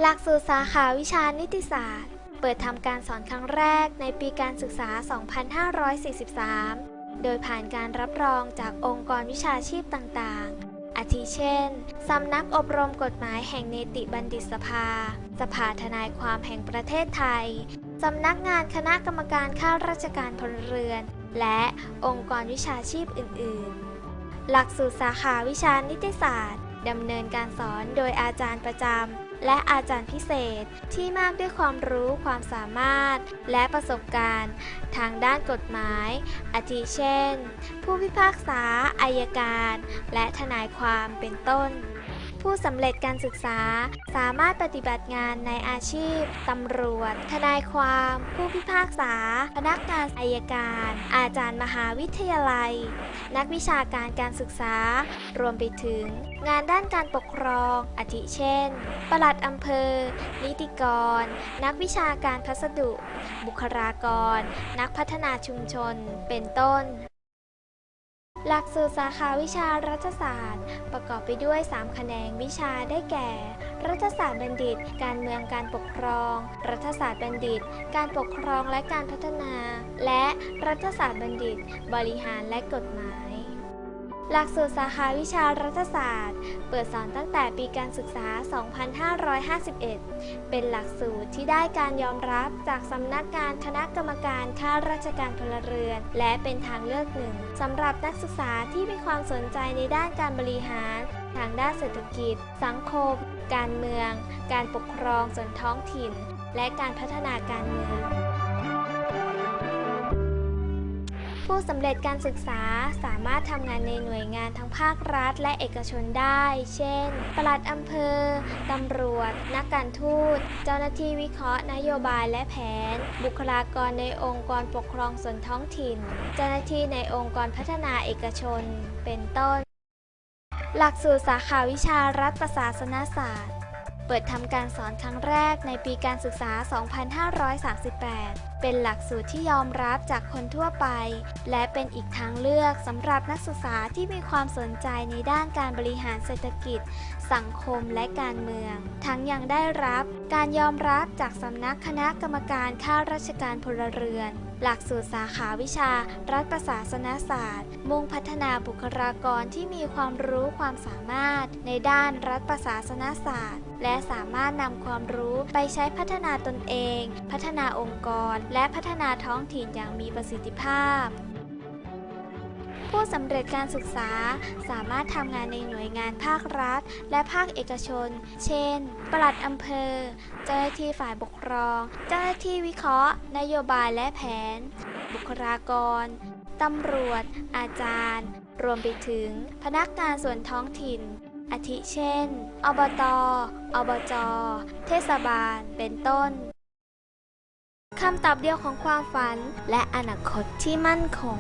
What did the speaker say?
หลักสูตรสาขาวิชานิติศาสตร์เปิดทำการสอนครั้งแรกในปีการศึกษา 2543 โดยผ่านการรับรองจากองค์กรวิชาชีพต่างๆ อาทิเช่น สำนักอบรมกฎหมายแห่งเนติบัณฑิตสภา สภาทนายความแห่งประเทศไทย สำนักงานคณะกรรมการข้าราชการพลเรือน และองค์กรวิชาชีพอื่นๆ หลักสูตรสาขาวิชานิติศาสตร์ดำเนินการสอนโดยอาจารย์ประจำและอาจารย์พิเศษที่มากด้วยความรู้ความสามารถและประสบการณ์ทางด้านกฎหมายอาทิเช่นผู้พิพากษาอัยการและทนายความเป็นต้นผู้สำเร็จการศึกษาสามารถปฏิบัติงานในอาชีพตำรวจทนายความผู้พิพากษาพนักงานอัยการอาจารย์มหาวิทยาลัยนักวิชาการการศึกษารวมไปถึงงานด้านการปกครองอาทิเช่นปลัดอำเภอนิติกรนักวิชาการพัสดุบุคลากรนักพัฒนาชุมชนเป็นต้นหลักสูตรสาขาวิชารัฐศาสตร์ประกอบไปด้วย3แขนงวิชาได้แก่ รัฐศาสตร์บัณฑิตการเมืองการปกครองรัฐศาสตร์บัณฑิตการปกครองและการพัฒนาและรัฐศาสตร์บัณฑิตบริหารและกฎหมายหลักสูตรสาขาวิชารัฐศาสตร์เปิดสอนตั้งแต่ปีการศึกษา 2551 เป็นหลักสูตรที่ได้การยอมรับจากสำนักงานคณะกรรมการข้าราชการพลเรือนและเป็นทางเลือกหนึ่งสำหรับนักศึกษาที่มีความสนใจในด้านการบริหารทางด้านเศรษฐกิจสังคมการเมืองการปกครองส่วนท้องถิ่นและการพัฒนาการเมืองผู้สำเร็จการศึกษาสามารถทำงานในหน่วยงานทั้งภาครัฐและเอกชนได้ เช่น ปลัดอำเภอ ตำรวจ นักการทูต เจ้าหน้าที่วิเคราะห์นโยบายและแผน บุคลากรในองค์กรปกครองส่วนท้องถิ่น เจ้าหน้าที่ในองค์กรพัฒนาเอกชน เป็นต้น หลักสูตรสาขาวิชารัฐประศาสนศาสตร์เปิดทำการสอนครั้งแรกในปีการศึกษา 2538 เป็นหลักสูตรที่ยอมรับจากคนทั่วไปและเป็นอีกทางเลือกสำหรับนักศึกษาที่มีความสนใจในด้านการบริหารเศรษฐกิจสังคมและการเมืองทั้งยังได้รับการยอมรับจากสำนักคณะกรรมการข้าราชการพลเรือนหลักสูตรสาขาวิชารัฐประศาสนศาสตร์มุ่งพัฒนาบุคลากรที่มีความรู้ความสามารถในด้านรัฐประศาสนศาสตร์และสามารถนำความรู้ไปใช้พัฒนาตนเองพัฒนาองค์กรและพัฒนาท้องถิ่นอย่างมีประสิทธิภาพผู้สำเร็จการศึกษาสามารถทำงานในหน่วยงานภาครัฐและภาคเอกชนเช่นปลัดอำเภอเจ้าหน้าที่ฝ่ายปกครองเจ้าหน้าที่วิเคราะห์นโยบายและแผนบุคลากรตำรวจอาจารย์รวมไปถึงพนักงานส่วนท้องถิ่นอาทิเช่นอบต.อบจ.เทศบาลเป็นต้นคำตอบเดียวของความฝันและอนาคตที่มั่นคง